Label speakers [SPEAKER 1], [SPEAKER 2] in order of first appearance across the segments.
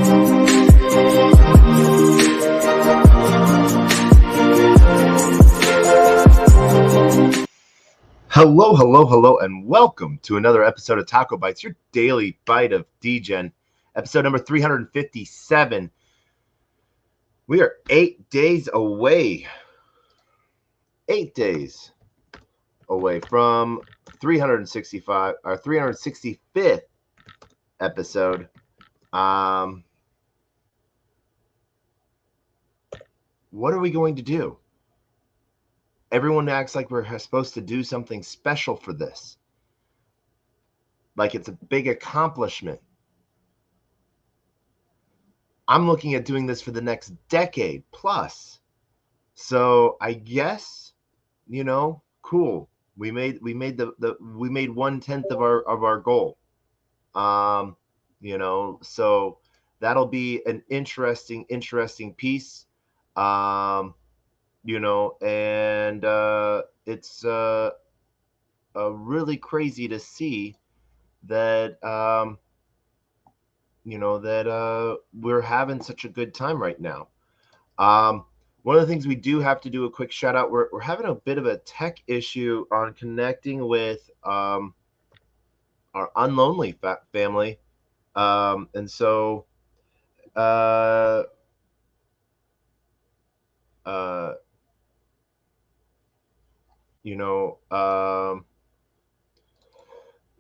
[SPEAKER 1] Hello, hello, hello, and welcome to another episode of TacoBytes, your daily bite of Degen, episode number 357. We are 8 days away. 8 days away from 365, our 365th episode. What are we going to do? Everyone acts like we're supposed to do something special for this. Like it's a big accomplishment. I'm looking at doing this for the next decade plus. So I guess, cool. We made 1/10 of our goal. So that'll be an interesting piece. And it's really crazy to see that we're having such a good time right now. One of the things we do have to do a quick shout out. We're having a bit of a tech issue on connecting with our Unlonely family, and so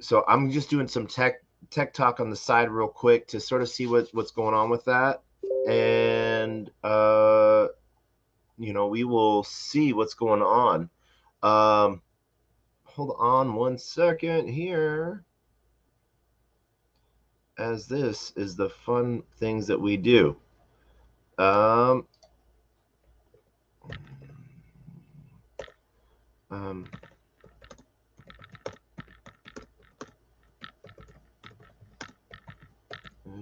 [SPEAKER 1] so I'm just doing some tech talk on the side real quick to sort of see what's going on with that, and we will see what's going on. Hold on one second here, as this is the fun things that we do.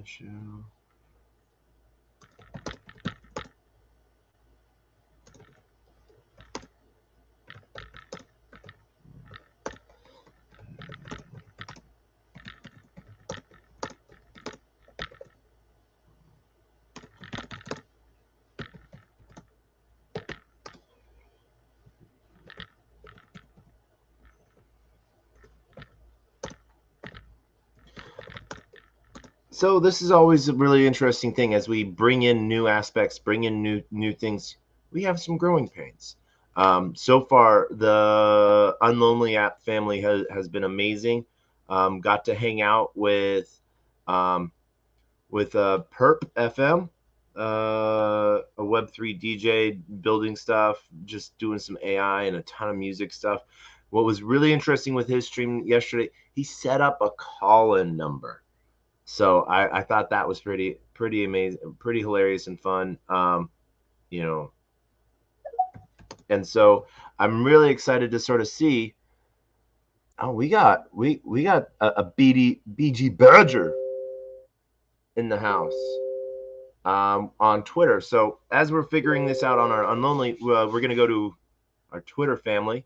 [SPEAKER 1] Issue. So this is always a really interesting thing as we bring in new aspects, bring in new things. We have some growing pains. So far, the Unlonely app family has been amazing. Got to hang out with Perp FM, a Web3 DJ, building stuff, just doing some AI and a ton of music stuff. What was really interesting with his stream yesterday, he set up a call-in number. So I thought that was pretty amazing, pretty hilarious and fun. And so I'm really excited to sort of see. Oh, we got a BG Badger in the house on Twitter. So as we're figuring this out on our Unlonely, we're gonna go to our Twitter family.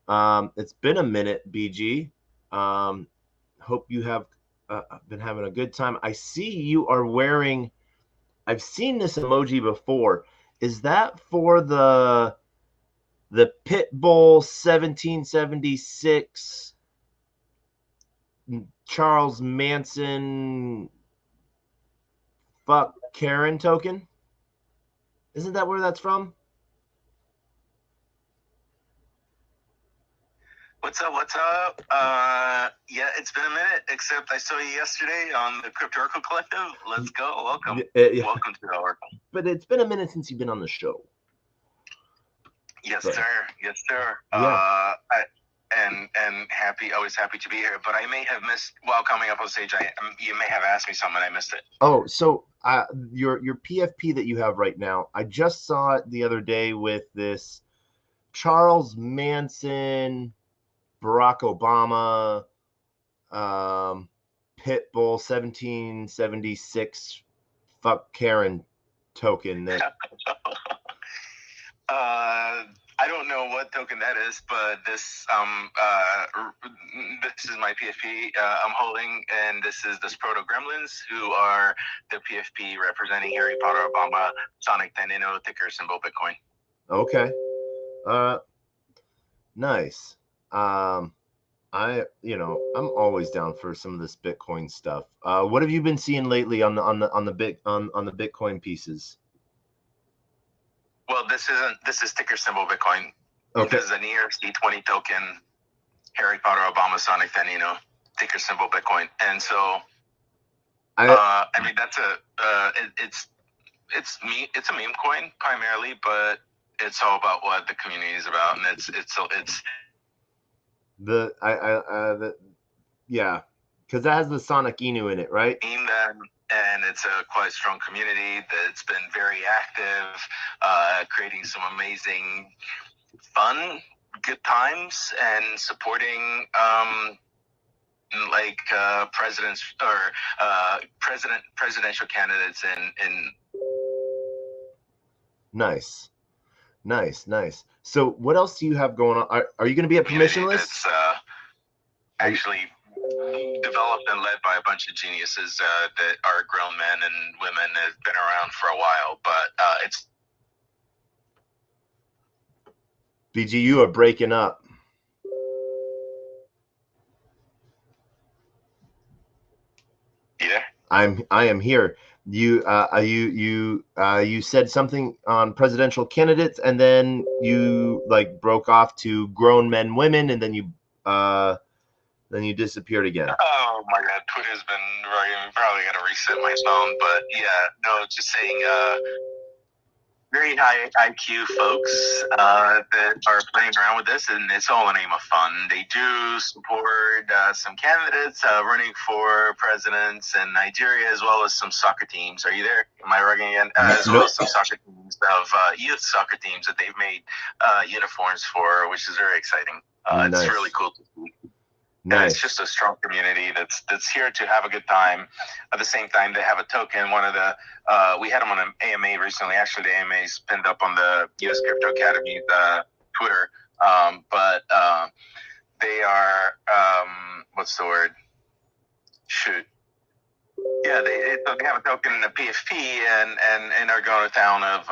[SPEAKER 1] It's been a minute, BG. Hope you have been having a good time. I see you are wearing. I've seen this emoji before. Is that for the Pitbull 1776 Charles Manson fuck Karen token? Isn't that where that's from?
[SPEAKER 2] What's up? Yeah, it's been a minute, except I saw you yesterday on the Cryptorical Collective. Let's go. Welcome. Welcome to the Oracle.
[SPEAKER 1] But it's been a minute since you've been on the show.
[SPEAKER 2] Yes, sir. Yes, sir.
[SPEAKER 1] Yeah.
[SPEAKER 2] Always happy to be here. But I may have missed, while coming up on stage, you may have asked me something, I missed it.
[SPEAKER 1] Oh, so your PFP that you have right now, I just saw it the other day with this Charles Manson, Barack Obama, Pitbull 1776 fuck Karen token that
[SPEAKER 2] I don't know what token that is, but this this is my PFP I'm holding, and this is the Proto Gremlins, who are the PFP representing Harry Potter, Obama, Sonic, Tenino, ticker symbol Bitcoin.
[SPEAKER 1] Okay. Nice. I'm always down for some of this Bitcoin stuff. What have you been seeing lately on the Bitcoin pieces?
[SPEAKER 2] Well, this is ticker symbol Bitcoin. Okay. This is an ERC20 token, Harry Potter, Obama, Sonic, Tenino, ticker symbol Bitcoin. And so I mean, that's it's a meme coin primarily, but it's all about what the community is about, and it's
[SPEAKER 1] yeah, because that has the Sonic Inu in it, right?
[SPEAKER 2] And it's a quite strong community that's been very active, creating some amazing, fun, good times, and supporting presidents or presidential candidates in.
[SPEAKER 1] Nice. So what else do you have going on? Are you going to be at Permissionless?
[SPEAKER 2] That's actually developed and led by a bunch of geniuses that are grown men and women that have been around for a while, but it's.
[SPEAKER 1] BG, you are breaking up.
[SPEAKER 2] Yeah.
[SPEAKER 1] I am here. You said something on presidential candidates, and then you broke off to grown men, women, and then you disappeared again.
[SPEAKER 2] Oh my God, Twitter's been probably got to reset my phone, but yeah, no, just saying, very high IQ folks that are playing around with this, and it's all in the name of fun. They do support some candidates running for presidents in Nigeria, as well as some soccer teams. Are you there? Am I rugging again? As well as some soccer teams of youth soccer teams that they've made uniforms for, which is very exciting. Nice. It's really cool to see. Nice. And it's just a strong community that's here to have a good time. At the same time, they have a token. One of the we had them on an AMA recently. Actually, the AMA is pinned up on the US Crypto Academy Twitter. But they are what's the word? Shoot. Yeah, they have a token in the PFP and are going to town of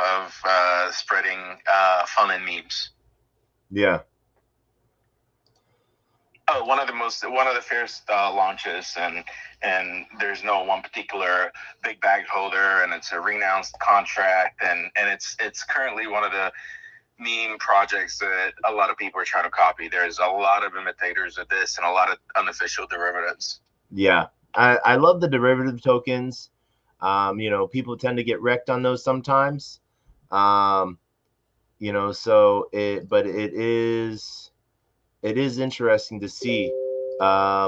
[SPEAKER 2] spreading fun and memes.
[SPEAKER 1] Yeah.
[SPEAKER 2] Oh, one of the first launches, and there's no one particular big bag holder, and it's a renounced contract, and it's currently one of the meme projects that a lot of people are trying to copy. There's a lot of imitators of this and a lot of unofficial derivatives.
[SPEAKER 1] Yeah, I love the derivative tokens. People tend to get wrecked on those sometimes. So it is interesting to see. I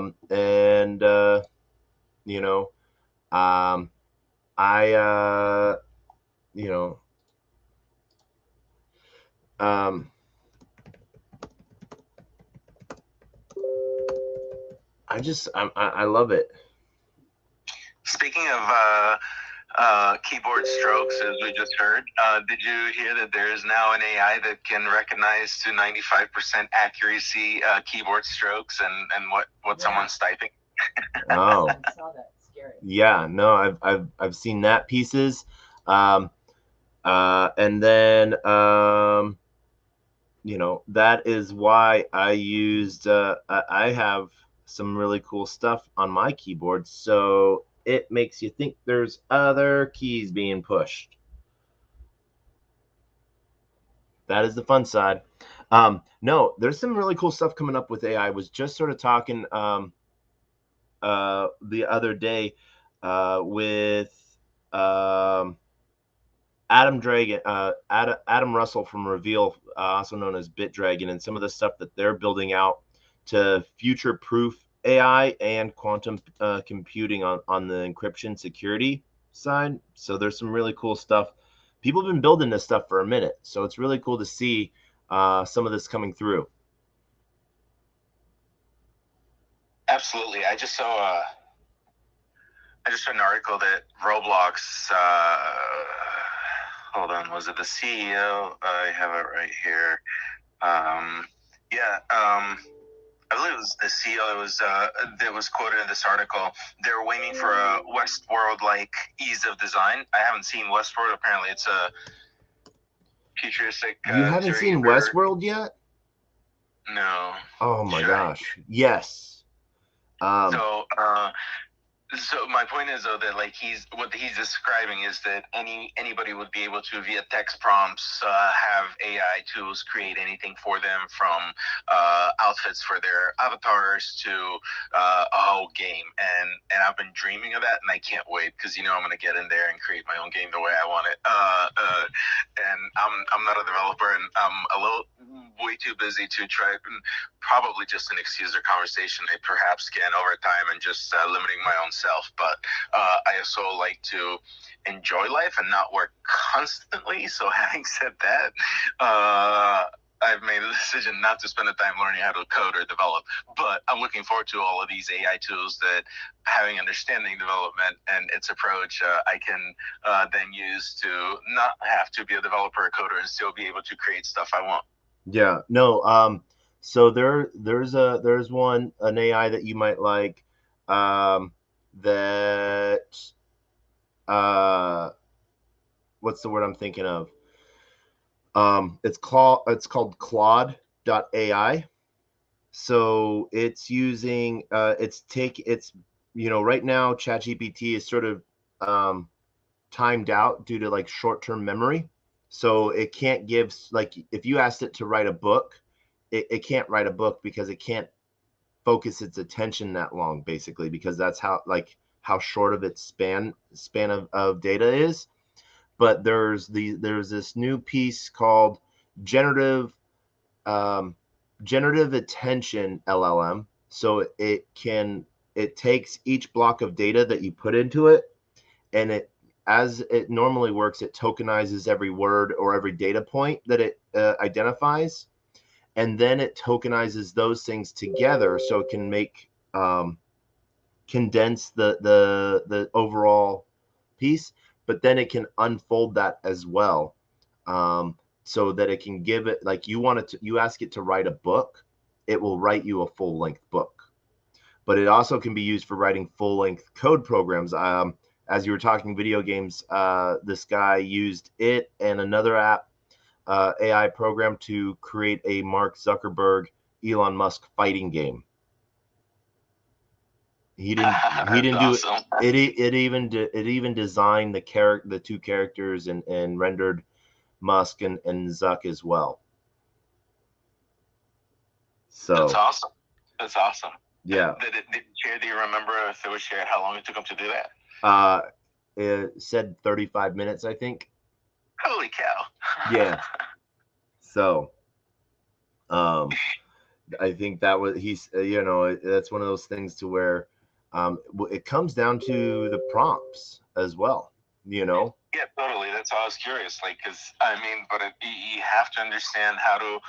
[SPEAKER 1] love it.
[SPEAKER 2] Speaking of keyboard strokes, as we just heard, did you hear that there is now an AI that can recognize to 95% accuracy keyboard strokes and what someone's typing?
[SPEAKER 1] Oh,
[SPEAKER 3] I saw that. Scary.
[SPEAKER 1] Yeah, no, I've seen that pieces, and then that is why I used I have some really cool stuff on my keyboard, so it makes you think there's other keys being pushed. That is the fun side. No, there's some really cool stuff coming up with AI. I was just sort of talking the other day with Adam Russell from Reveal, also known as BitDragon, and some of the stuff that they're building out to future-proof AI and quantum computing on the encryption security side. So there's some really cool stuff. People have been building this stuff for a minute, so it's really cool to see some of this coming through.
[SPEAKER 2] Absolutely. I just saw an article that Roblox, hold on, was it the CEO? I have it right here. Yeah. I believe it was the CEO that was quoted in this article. They're aiming for a Westworld-like ease of design. I haven't seen Westworld. Apparently, it's a futuristic.
[SPEAKER 1] You haven't seen Westworld yet?
[SPEAKER 2] No.
[SPEAKER 1] Oh my gosh. Yes.
[SPEAKER 2] So my point is though that like what he's describing is that anybody would be able to via text prompts have AI tools create anything for them, from outfits for their avatars to a whole game, and I've been dreaming of that, and I can't wait, because I'm gonna get in there and create my own game the way I want it. And I'm not a developer, and I'm a little way too busy to try, and probably just an excuse or conversation I perhaps can over time, and just limiting my own self. But I also like to enjoy life and not work constantly. So having said that, I've made a decision not to spend the time learning how to code or develop. But I'm looking forward to all of these AI tools that, having understanding development and its approach, I can then use to not have to be a developer or coder and still be able to create stuff I want.
[SPEAKER 1] Yeah. No. So there's an AI that you might like. That what's the word I'm thinking of? It's called Claude.ai. So it's using it's right now ChatGPT is sort of timed out due to like short-term memory. So it can't give, like, if you asked it to write a book, it can't write a book because it can't focus its attention that long, basically, because that's how short of its span of data is. But there's this new piece called generative um, generative attention LLM. So it takes each block of data that you put into it, and as it normally works, it tokenizes every word or every data point that it identifies, and then it tokenizes those things together so it can make condense the overall piece, but then it can unfold that as well, so that it can give it, like, you ask it to write a book, it will write you a full-length book. But it also can be used for writing full-length code programs. As you were talking video games, this guy used it and another app, AI program, to create a Mark Zuckerberg, Elon Musk fighting game. He didn't do
[SPEAKER 2] awesome.
[SPEAKER 1] it. It even designed the two characters, and rendered Musk and Zuck as well. So
[SPEAKER 2] that's awesome. That's awesome.
[SPEAKER 1] Yeah.
[SPEAKER 2] Did it share? Do you remember if it was shared how long it took him to do that?
[SPEAKER 1] It said 35 minutes, I think.
[SPEAKER 2] Holy cow.
[SPEAKER 1] Yeah. So, I think that was that's one of those things to where it comes down to the prompts as well.
[SPEAKER 2] Yeah, totally. That's why I was curious. Like, because but you have to understand how to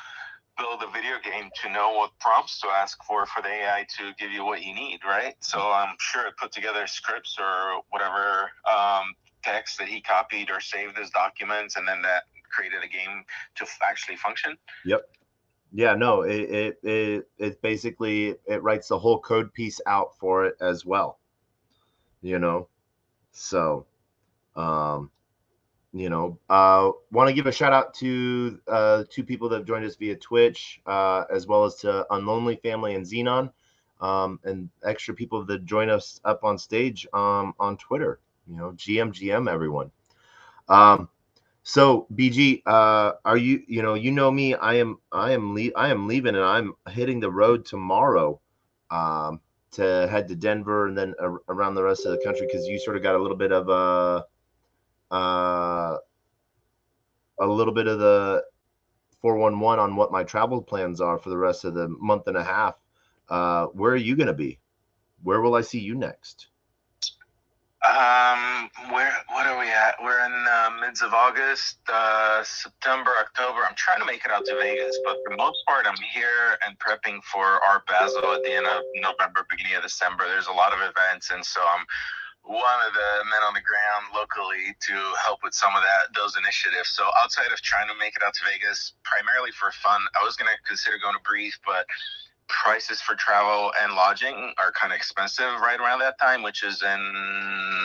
[SPEAKER 2] build a video game to know what prompts to ask for the AI to give you what you need, right? So I'm sure it put together scripts or whatever text that he copied or saved as documents, and then that created a game to actually function.
[SPEAKER 1] Yep. Yeah, no, it basically, it writes the whole code piece out for it as well. So, want to give a shout out to two people that have joined us via Twitch, as well as to Unlonely Family and Xenon, and extra people that join us up on stage on Twitter. GM everyone. So BG, are you me? I am leaving, and I'm hitting the road tomorrow to head to Denver and then around the rest of the country, because you sort of got a little bit of the 411 on what my travel plans are for the rest of the month and a half. Where are you going to be? Where will I see you next?
[SPEAKER 2] What are we at? We're in mids of August, September, October. I'm trying to make it out to Vegas, but for the most part, I'm here and prepping for Art Basel at the end of November, beginning of December. There's a lot of events, and so I'm one of the men on the ground locally to help with some of those initiatives. So outside of trying to make it out to Vegas, primarily for fun, I was gonna consider going to Breathe, but prices for travel and lodging are kind of expensive right around that time, which is in,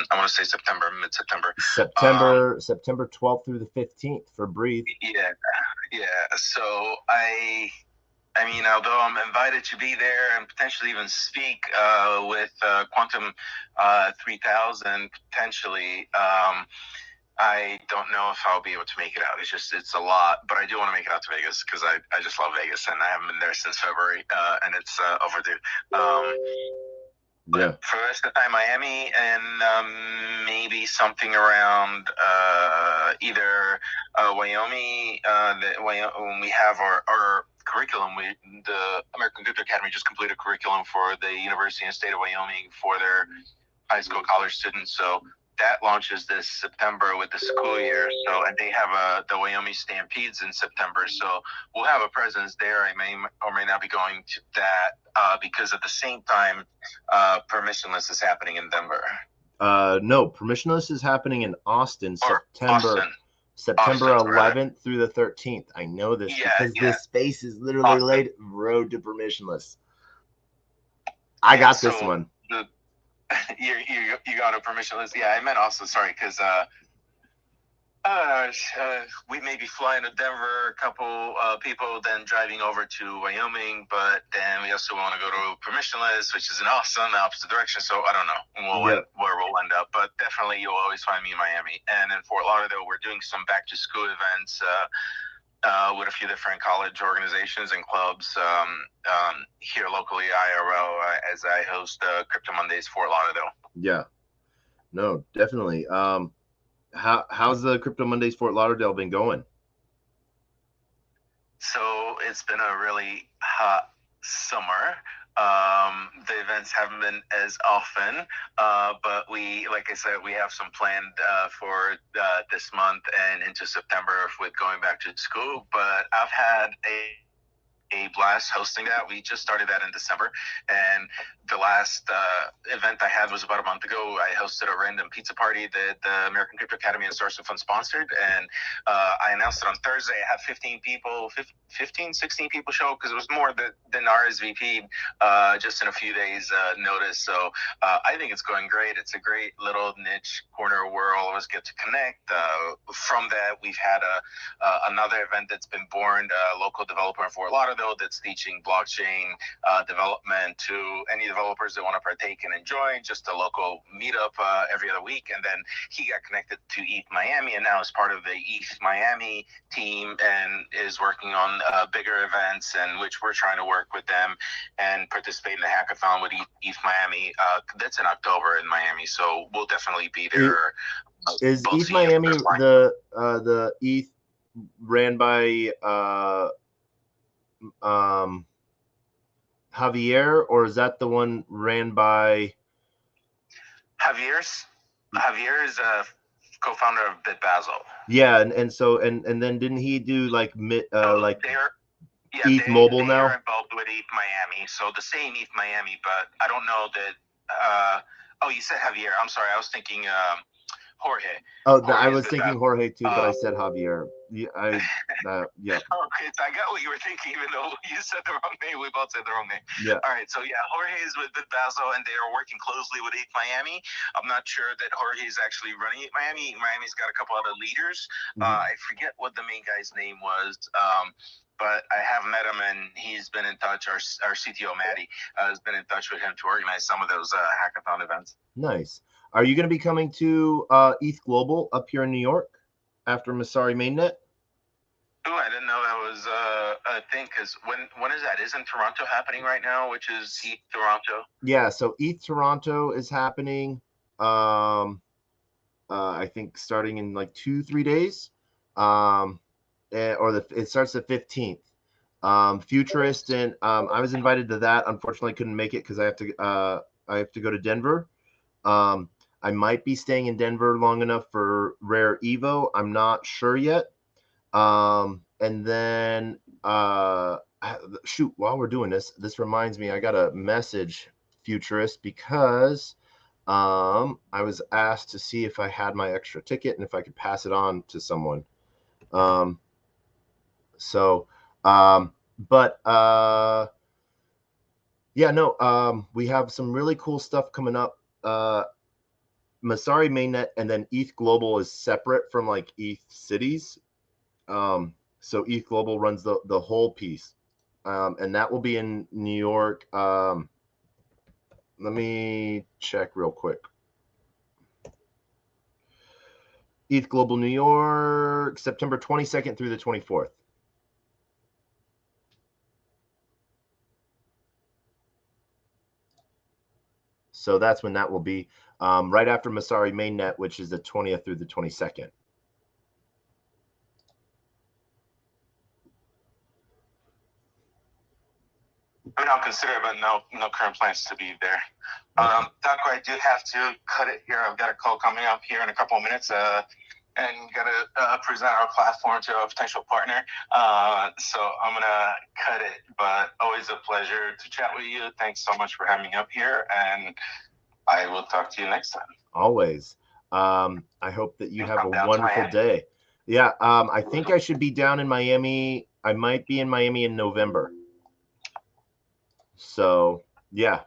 [SPEAKER 2] I want to say September, mid-September.
[SPEAKER 1] September 12th through the 15th for Breathe.
[SPEAKER 2] Yeah, yeah. So I mean, although I'm invited to be there and potentially even speak with Quantum 3000 potentially, I don't know if I'll be able to make it out. It's a lot, but I do want to make it out to Vegas because I just love Vegas and I haven't been there since February, and it's overdue.
[SPEAKER 1] Yeah.
[SPEAKER 2] For the rest of the time, Miami and maybe something around either Wyoming. When we have our curriculum, the American Crypto Academy just completed a curriculum for the University and State of Wyoming for their high school college students. So that launches this September with the school year. So, and they have the Wyoming Stampedes in September. So we'll have a presence there. I may or may not be going to that because at the same time, Permissionless is happening in Denver.
[SPEAKER 1] No, Permissionless is happening in Austin, September 11th through the 13th. I know this because this space is literally laid road to Permissionless. I got this one.
[SPEAKER 2] You got a Permissionless? Yeah, I meant also, sorry, because we may be flying to Denver, a couple people, then driving over to Wyoming, but then we also want to go to Permissionless, which is in Austin, the opposite direction. So I don't know where we'll end up, but definitely you'll always find me in Miami. And in Fort Lauderdale, we're doing some back to school events with a few different college organizations and clubs here locally, IRL, as I host Crypto Mondays Fort Lauderdale.
[SPEAKER 1] Yeah, no, definitely. How's the Crypto Mondays Fort Lauderdale been going?
[SPEAKER 2] So it's been a really hot summer. The events haven't been as often, but like I said, we have some planned for this month and into September with going back to school. But I've had a blast hosting that. We just started that in December, and the last event I had was about a month ago. I hosted a random pizza party that the American Crypto Academy and Source of Fund sponsored, and I announced it on Thursday. I had 16 people show because it was more than RSVP just in a few days notice. So I think it's going great. It's a great little niche corner where all of us get to connect. From that, we've had another event that's been born, a local developer in Fort Lauderdale that's teaching blockchain development to any developers that want to partake and enjoy, just a local meetup every other week. And then he got connected to ETH Miami and now is part of the ETH Miami team and is working on bigger events, and which we're trying to work with them and participate in the hackathon with ETH Miami. That's in October in Miami, so we'll definitely be there.
[SPEAKER 1] Is ETH Miami the ETH ran by Javier, or is that the one ran by
[SPEAKER 2] Javier is a co-founder of BitBasil.
[SPEAKER 1] Yeah, and so and then didn't he do like ETH Mobile now?
[SPEAKER 2] They're involved with ETH Miami, so the same ETH Miami, but I don't know that. Oh, you said Javier. I'm sorry, I was thinking Jorge.
[SPEAKER 1] Oh, I was thinking Jorge too, but I said Javier. Yeah.
[SPEAKER 2] Okay, so I got what you were thinking, even though you said the wrong name. We both said the wrong name.
[SPEAKER 1] Yeah.
[SPEAKER 2] All right, so yeah, Jorge is with BitBasil, and they are working closely with ETH Miami. I'm not sure that Jorge is actually running ETH Miami. Miami's got a couple other leaders. I forget what the main guy's name was. But I have met him, and he's been in touch. Our CTO, Maddie, has been in touch with him to organize some of those hackathon events.
[SPEAKER 1] Nice. Are you going to be coming to ETH Global up here in New York after Masari Mainnet?
[SPEAKER 2] Oh, I didn't know that was a thing, because when is that? Isn't Toronto happening right now, which is ETH Toronto?
[SPEAKER 1] Yeah, so ETH Toronto is happening, I think, starting in like 2-3 days. It starts the 15th. Futurist and I was invited to that. Unfortunately, I couldn't make it because I have to go to Denver. I might be staying in Denver long enough for Rare Evo. I'm not sure yet. And then while we're doing this reminds me I got a message, Futurist, because I was asked to see if I had my extra ticket and if I could pass it on to someone. Um, so, but yeah, no, we have some really cool stuff coming up. Masari mainnet and then ETH Global is separate from like ETH cities. So ETH Global runs the whole piece, and that will be in New York. Let me check real quick. ETH Global New York, September 22nd through the 24th. So that's when that will be, right after Masari mainnet, which is the 20th through the 22nd.
[SPEAKER 2] I mean, I'll consider it, but no current plans to be there.
[SPEAKER 1] Okay.
[SPEAKER 2] Taco, I do have to cut it here. I've got a call coming up here in a couple of minutes. And got to present our platform to a potential partner. So I'm going to cut it, but always a pleasure to chat with you. Thanks so much for having me up here, and I will talk to you next time.
[SPEAKER 1] Always. I hope that you have a wonderful day. Yeah, I think I should be down in Miami. I might be in Miami in November. So, yeah.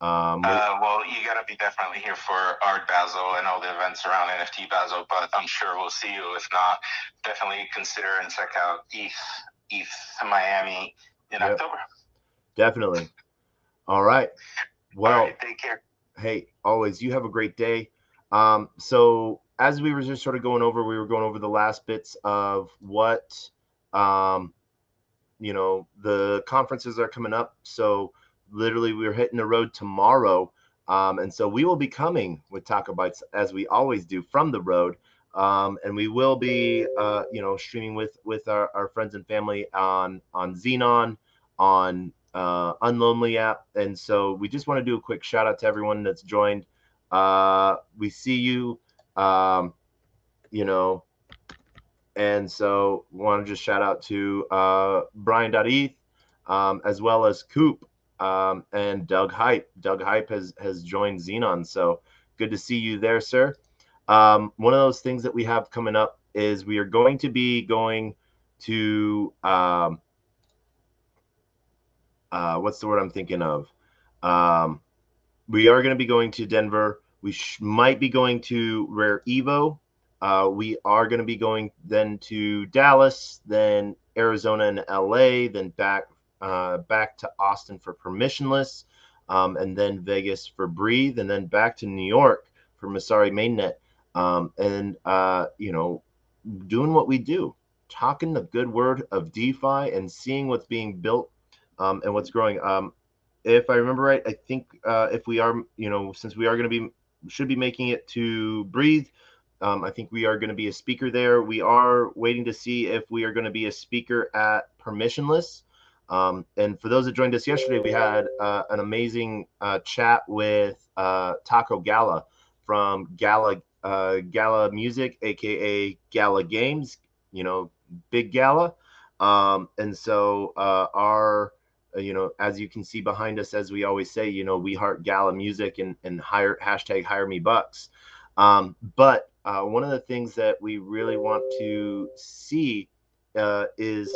[SPEAKER 2] Well, you got to be definitely here for Art Basel and all the events around NFT Basel, but I'm sure we'll see you. If not, definitely consider and check out ETH Miami in October.
[SPEAKER 1] Definitely. All right. Well,
[SPEAKER 2] all right, take care.
[SPEAKER 1] Hey, always, you have a great day. So as we were just sort of going over, we were going over the last bits of what, the conferences are coming up. So literally we're hitting the road tomorrow. And so we will be coming with TacoBytes as we always do from the road. And we will be, streaming with our friends and family on Xenon, on Unlonely app. And so we just want to do a quick shout out to everyone that's joined. We see you, and so want to just shout out to Brian.eth, as well as Coop, and Doug Hype. Doug Hype has joined Xenon. So good to see you there, sir. One of those things that we have coming up is we are going to be going to, what's the word I'm thinking of? We are going to be going to Denver. We might be going to Rare Evo. We are going to be going then to Dallas, then Arizona and LA, then back to Austin for Permissionless, and then Vegas for Breathe, and then back to New York for Masari Mainnet. And doing what we do, talking the good word of DeFi and seeing what's being built, and what's growing. If I remember right, I think if we are, since we are going to be, should be making it to Breathe, I think we are going to be a speaker there. We are waiting to see if we are going to be a speaker at Permissionless. And for those that joined us yesterday, we had an amazing chat with Taco Gala from Gala Music, aka Gala Games. Big Gala. And so as you can see behind us, as we always say, we heart Gala music and hire me bucks. But one of the things that we really want to see is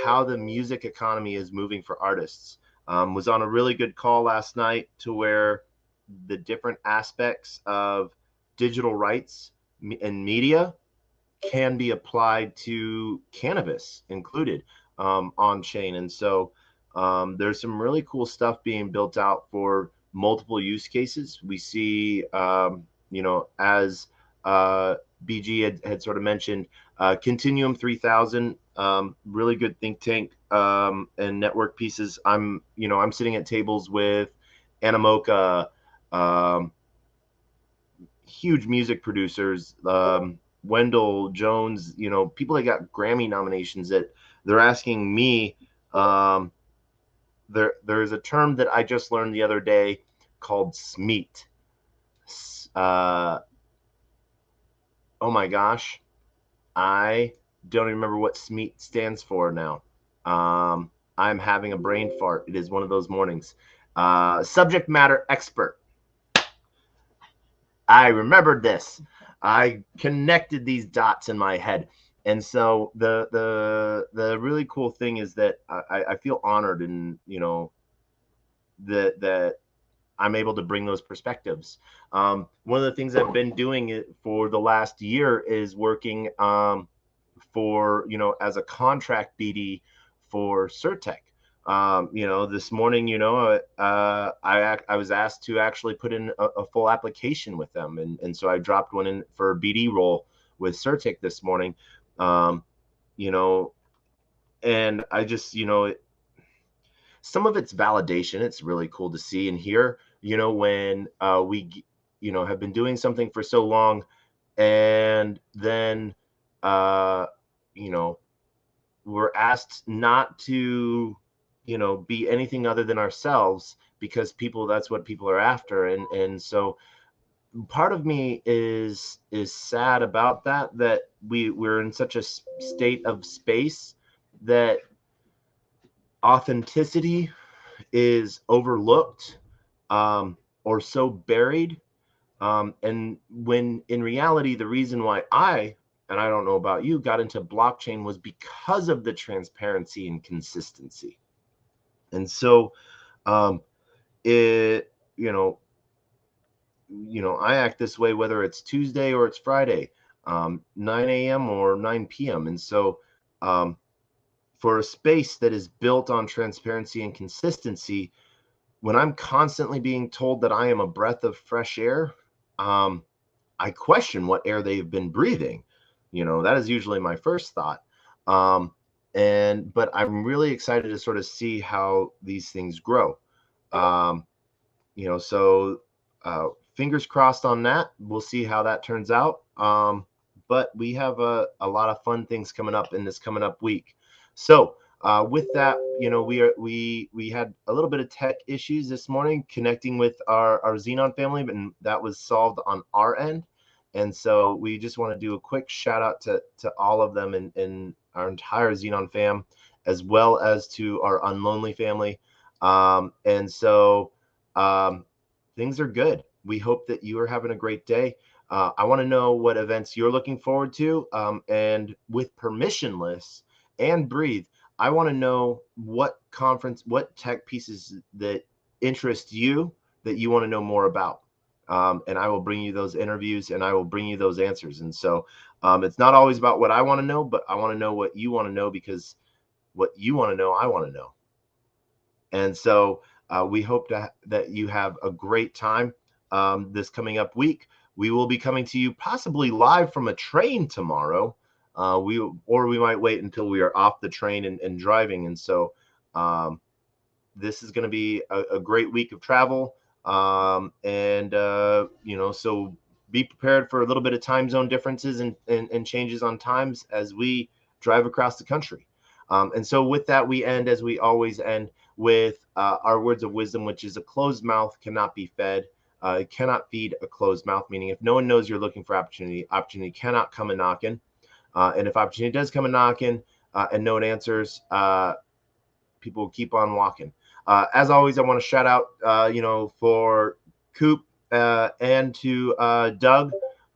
[SPEAKER 1] how the music economy is moving for artists. Was on a really good call last night to where the different aspects of digital rights and media can be applied to cannabis included, on chain. And so there's some really cool stuff being built out for multiple use cases. We see, as BG had sort of mentioned, Continuum 3000, really good think tank, and network pieces. I'm sitting at tables with Animoca, huge music producers, Wendell Jones, people that got Grammy nominations, that they're asking me. There's a term that I just learned the other day called SMEAT. Oh my gosh, I don't even remember what SMEAT stands for now. I'm having a brain fart. It is one of those mornings. Subject matter expert. I remembered this. I connected these dots in my head. And so the really cool thing is that I feel honored and that I'm able to bring those perspectives. One of the things I've been doing for the last year is working for as a contract BD for Certec. This morning, I was asked to actually put in a full application with them, and so I dropped one in for a BD role with Certec this morning. Um, you know, and I just some of it's validation. It's really cool to see and hear. When we have been doing something for so long, and then uh, you know we're asked not to be anything other than ourselves because that's what people are after, and so part of me is sad about that we're in such a state of space that authenticity is overlooked, or so buried. And when in reality, the reason why and I don't know about you, got into blockchain was because of the transparency and consistency. And so, um, it, I act this way whether it's Tuesday or it's Friday, 9 a.m. or 9 p.m. And so, for a space that is built on transparency and consistency, when I'm constantly being told that I am a breath of fresh air, I question what air they've been breathing. That is usually my first thought. But I'm really excited to sort of see how these things grow. So fingers crossed on that. We'll see how that turns out. But we have a lot of fun things coming up in this coming up week. So with that, we had a little bit of tech issues this morning connecting with our Xenon family, and that was solved on our end. And so we just want to do a quick shout out to all of them and our entire Xenon fam, as well as to our Unlonely family. And so things are good. We hope that you are having a great day. I want to know what events you're looking forward to. And with permissionless and breathe, I want to know what tech pieces that interest you that you want to know more about. And I will bring you those interviews and I will bring you those answers. And so it's not always about what I want to know, but I want to know what you want to know, because what you want to know, I want to know. And so we hope that you have a great time this coming up week. We will be coming to you possibly live from a train tomorrow. We might wait until we are off the train and driving. And so this is going to be a great week of travel. So be prepared for a little bit of time zone differences and changes on times as we drive across the country. And so with that, we end as we always end with our words of wisdom, which is a closed mouth cannot be fed. It cannot feed a closed mouth, meaning if no one knows you're looking for opportunity cannot come a knocking. And if opportunity does come a knocking and no one answers, people will keep on walking. As always, I want to shout out, for Coop and to Doug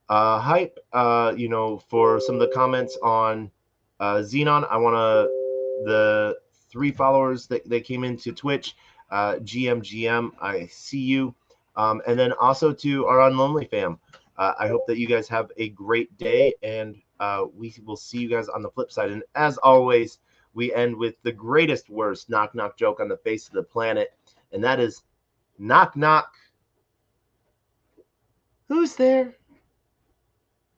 [SPEAKER 1] Hype, for some of the comments on Xenon. I want the 3 followers that they came into Twitch, GM, I see you. And then also to our Unlonely fam. I hope that you guys have a great day, and we will see you guys on the flip side. And as always, we end with the greatest, worst knock knock joke on the face of the planet, and that is knock knock. Who's there?